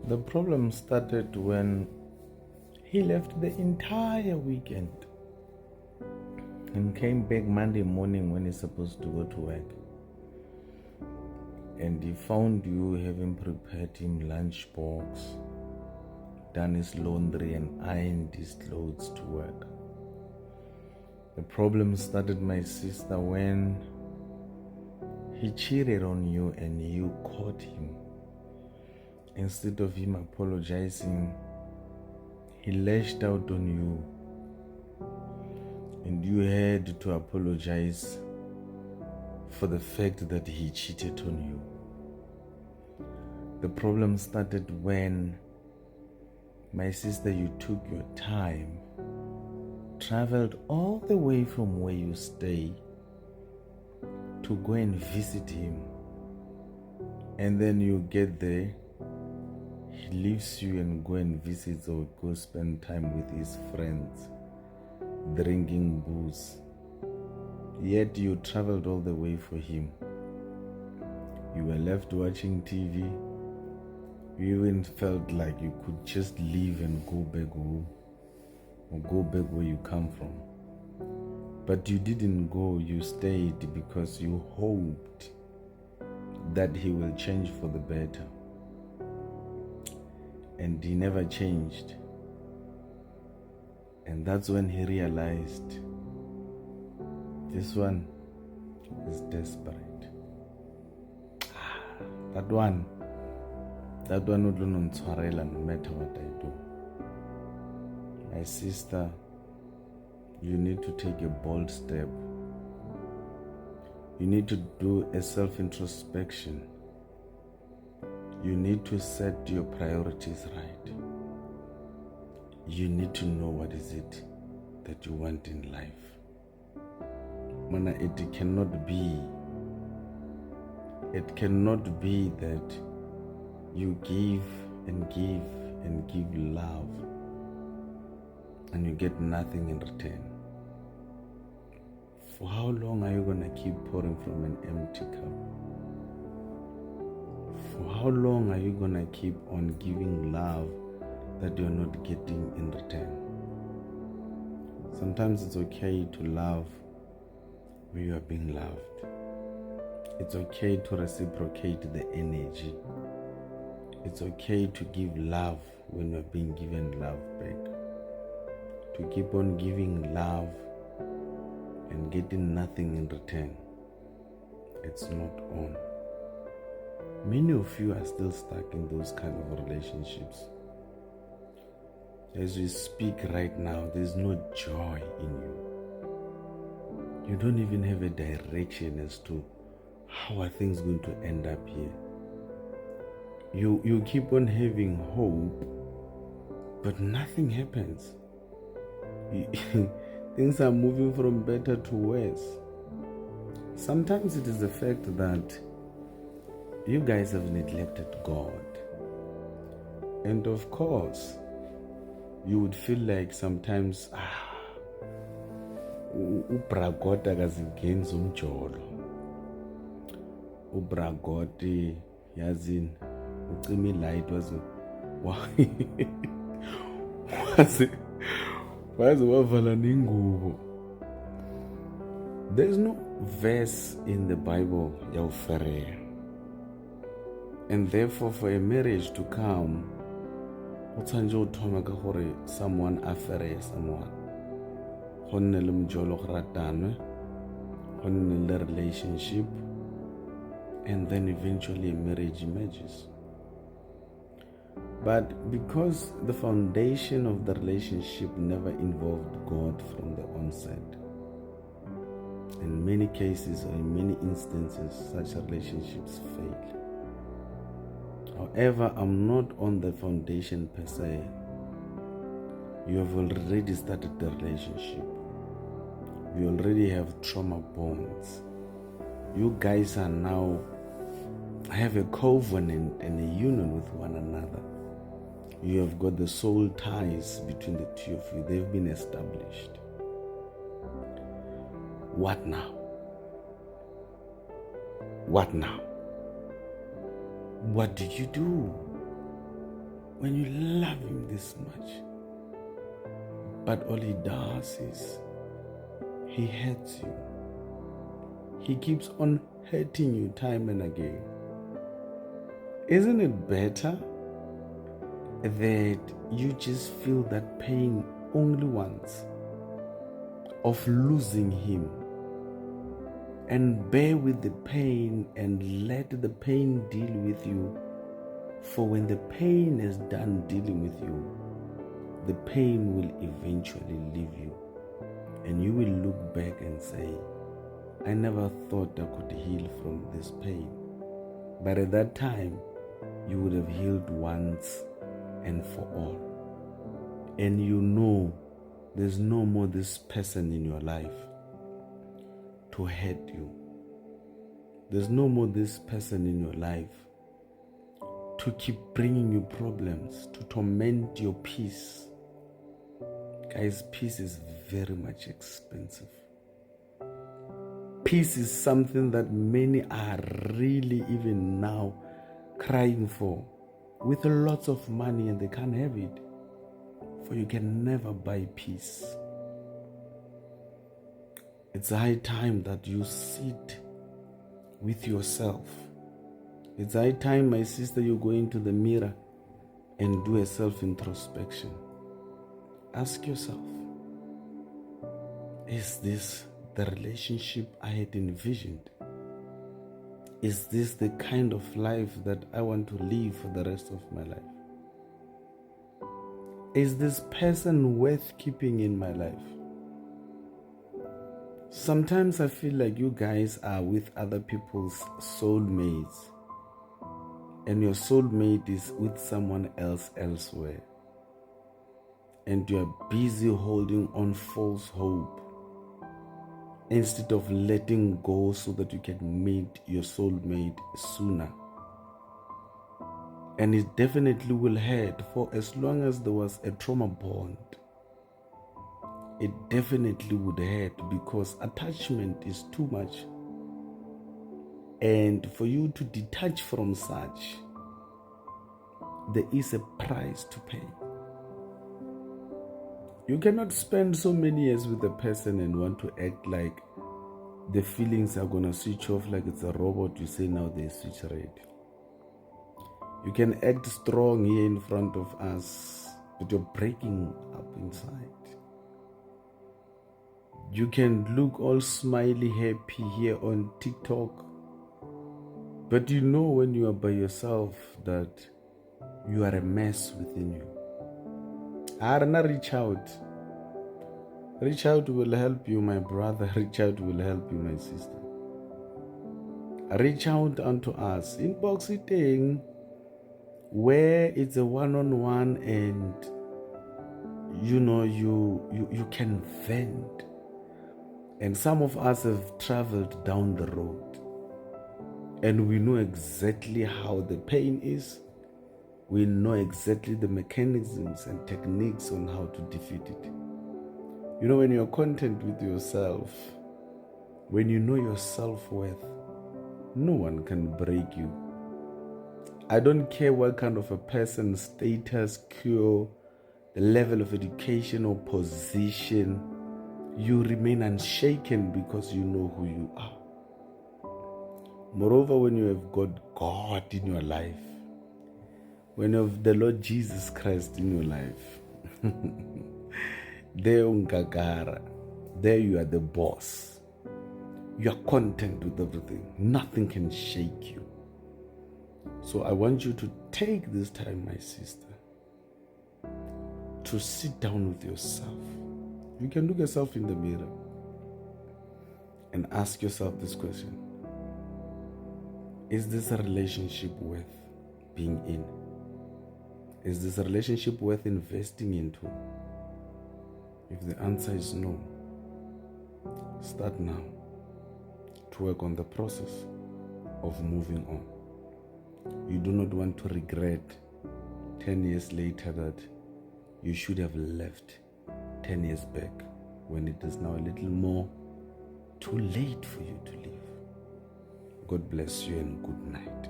The problem started when he left the entire weekend and came back Monday morning when he's supposed to go to work. And he found you having prepared him lunchbox, done his laundry and ironed his clothes to work. The problem started, my sister, when he cheated on you and you caught him. Instead of him apologizing, he lashed out on you and you had to apologize for the fact that he cheated on you. The problem started when, my sister, you took your time, traveled all the way from where you stay to go and visit him, and then you get there, he leaves you and go and visits or go spend time with his friends, drinking booze. Yet you traveled all the way for him. You were left watching TV. You even felt like you could just leave and go back home or go back where you come from. But you didn't go, you stayed because you hoped that he will change for the better. And he never changed. And that's when he realized this one is desperate. That one would not no matter what I do. My sister, you need to take a bold step. You need to do a self-introspection. You need to set your priorities right. You need to know what is it that you want in life. Mana, it cannot be that you give and give and give love and you get nothing in return. For how long are you going to keep pouring from an empty cup? For how long are you going to keep on giving love that you're not getting in return? Sometimes it's okay to love when you are being loved. It's okay to reciprocate the energy. It's okay to give love when you're being given love back. To keep on giving love and getting nothing in return, it's not on. Many of you are still stuck in those kind of relationships. As we speak right now, there's no joy in you. You don't even have a direction as to how are things going to end up here. You keep on having hope, but nothing happens. Things are moving from better to worse. Sometimes it is the fact that you guys have neglected God. And of course, you would feel like sometimes ubragota akazigenzi umjolo. Ubragoti yazini ucima light waze wavala ningubo. There's no verse in the Bible yawufereya. And therefore, for a marriage to come, someone affaire someone. Honne le mjolo ratanwe, honne le relationship, and then eventually a marriage emerges. But because the foundation of the relationship never involved God from the onset, in many cases or in many instances, such relationships fail. However, I'm not on the foundation per se. You have already started the relationship. You already have trauma bonds. You guys are now have a covenant and a union with one another. You have got the soul ties between the two of you. They've been established. What now? What now? What do you do? when you love him this much, but all he does is he hurts you. He keeps on hurting you time and again. Isn't it better that you just feel that pain only once of losing him, and bear with the pain and let the pain deal with you? For when the pain is done dealing with you, the pain will eventually leave you, and you will look back and say, I never thought I could heal from this pain. But at that time, you would have healed once and for all. And you know there's no more this person in your life to hurt you. There's no more this person in your life to keep bringing you problems, to torment your peace. Guys, peace is very much expensive. Peace is something that many are really even now crying for with lots of money, and they can't have it. For you can never buy peace. It's high time that you sit with yourself. It's high time, my sister, you go into the mirror and do a self-introspection. Ask yourself, is this the relationship I had envisioned? Is this the kind of life that I want to live for the rest of my life? Is this person worth keeping in my life? Sometimes I feel like you guys are with other people's soulmates, and your soulmate is with someone else elsewhere, and you are busy holding on false hope instead of letting go so that you can meet your soulmate sooner. And it definitely will hurt. For as long as there was a trauma bond, it definitely would hurt, because attachment is too much. And for you to detach from such, there is a price to pay. You cannot spend so many years with a person and want to act like the feelings are going to switch off like it's a robot. You say now they switch red. You can act strong here in front of us, but you're breaking up inside. You can look all smiley, happy here on TikTok, but you know when you are by yourself that you are a mess within you. Reach out. Reach out will help you, my brother. Reach out will help you, my sister. Reach out unto us. Inbox it where it's a one-on-one, and you can vent. And some of us have traveled down the road, and we know exactly how the pain is. We know exactly the mechanisms and techniques on how to defeat it. You know, when you're content with yourself, when you know your self-worth, no one can break you. I don't care what kind of a person, status, quo, the level of education or position, you remain unshaken because you know who you are. Moreover, when you have got God in your life, when you have the Lord Jesus Christ in your life, there you are the boss. You are content with everything. Nothing can shake you. So I want you to take this time, my sister, to sit down with yourself. You can look yourself in the mirror and ask yourself this question. Is this a relationship worth being in? Is this a relationship worth investing into? If the answer is no, start now to work on the process of moving on. You do not want to regret 10 years later that you should have left 10 years back, when it is now a little more too late for you to leave. God bless you and good night.